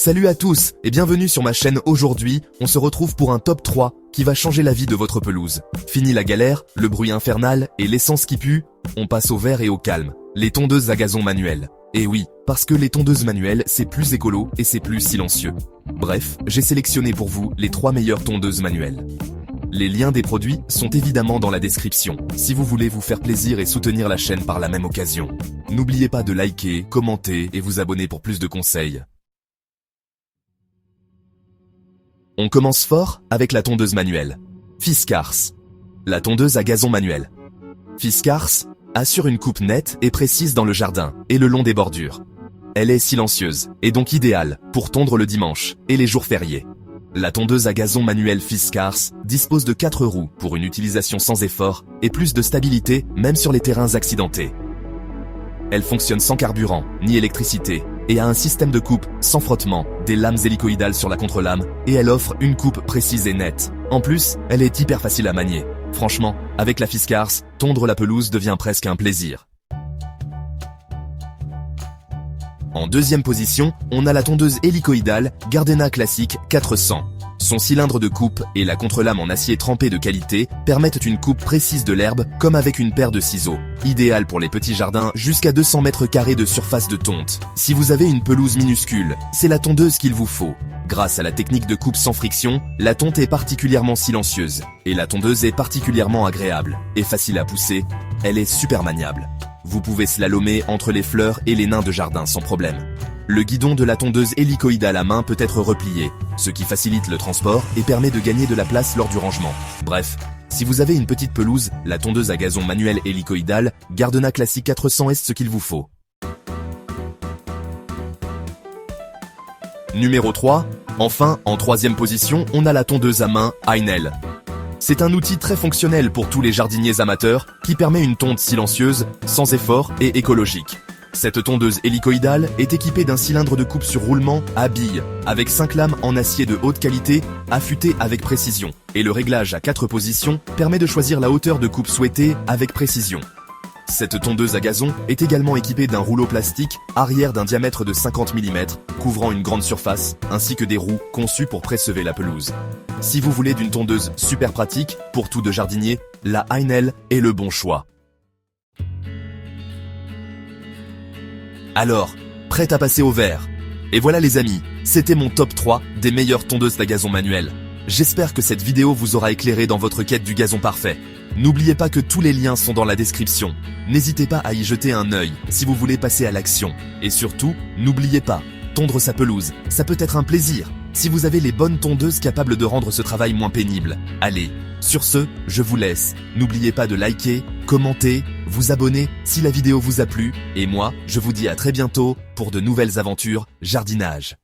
Salut à tous et bienvenue sur ma chaîne. Aujourd'hui, on se retrouve pour un top 3 qui va changer la vie de votre pelouse. Fini la galère, le bruit infernal et l'essence qui pue, on passe au vert et au calme. Les tondeuses à gazon manuelles. Et oui, parce que les tondeuses manuelles, c'est plus écolo et c'est plus silencieux. Bref, j'ai sélectionné pour vous les 3 meilleures tondeuses manuelles. Les liens des produits sont évidemment dans la description, si vous voulez vous faire plaisir et soutenir la chaîne par la même occasion. N'oubliez pas de liker, commenter et vous abonner pour plus de conseils. On commence fort avec la tondeuse manuelle. Fiskars. La tondeuse à gazon manuelle. Fiskars assure une coupe nette et précise dans le jardin et le long des bordures. Elle est silencieuse et donc idéale pour tondre le dimanche et les jours fériés. La tondeuse à gazon manuelle Fiskars dispose de 4 roues pour une utilisation sans effort et plus de stabilité même sur les terrains accidentés. Elle fonctionne sans carburant ni électricité et a un système de coupe sans frottement, des lames hélicoïdales sur la contre-lame et elle offre une coupe précise et nette. En plus, elle est hyper facile à manier. Franchement, avec la Fiskars, tondre la pelouse devient presque un plaisir. En deuxième position, on a la tondeuse hélicoïdale Gardena Classic 400. Son cylindre de coupe et la contre-lame en acier trempé de qualité permettent une coupe précise de l'herbe comme avec une paire de ciseaux. Idéal pour les petits jardins jusqu'à 200 mètres carrés de surface de tonte. Si vous avez une pelouse minuscule, c'est la tondeuse qu'il vous faut. Grâce à la technique de coupe sans friction, la tonte est particulièrement silencieuse et la tondeuse est particulièrement agréable et facile à pousser. Elle est super maniable. Vous pouvez slalomer entre les fleurs et les nains de jardin sans problème. Le guidon de la tondeuse hélicoïdale à main peut être replié, ce qui facilite le transport et permet de gagner de la place lors du rangement. Bref, si vous avez une petite pelouse, la tondeuse à gazon manuelle hélicoïdale Gardena Classic 400 est ce qu'il vous faut. Numéro 3. Enfin, en troisième position, on a la tondeuse à main Heinel. C'est un outil très fonctionnel pour tous les jardiniers amateurs qui permet une tonte silencieuse, sans effort et écologique. Cette tondeuse hélicoïdale est équipée d'un cylindre de coupe sur roulement à billes, avec 5 lames en acier de haute qualité, affûtées avec précision. Et le réglage à 4 positions permet de choisir la hauteur de coupe souhaitée avec précision. Cette tondeuse à gazon est également équipée d'un rouleau plastique arrière d'un diamètre de 50 mm, couvrant une grande surface, ainsi que des roues conçues pour présever la pelouse. Si vous voulez d'une tondeuse super pratique, pour tout de jardinier, la Heinel est le bon choix. Alors, prête à passer au vert? Et voilà les amis, c'était mon top 3 des meilleures tondeuses à gazon manuelles. J'espère que cette vidéo vous aura éclairé dans votre quête du gazon parfait. N'oubliez pas que tous les liens sont dans la description. N'hésitez pas à y jeter un œil si vous voulez passer à l'action. Et surtout, n'oubliez pas, tondre sa pelouse, ça peut être un plaisir, si vous avez les bonnes tondeuses capables de rendre ce travail moins pénible. Allez, sur ce, je vous laisse. N'oubliez pas de liker, commenter, vous abonner si la vidéo vous a plu. Et moi, je vous dis à très bientôt pour de nouvelles aventures jardinage.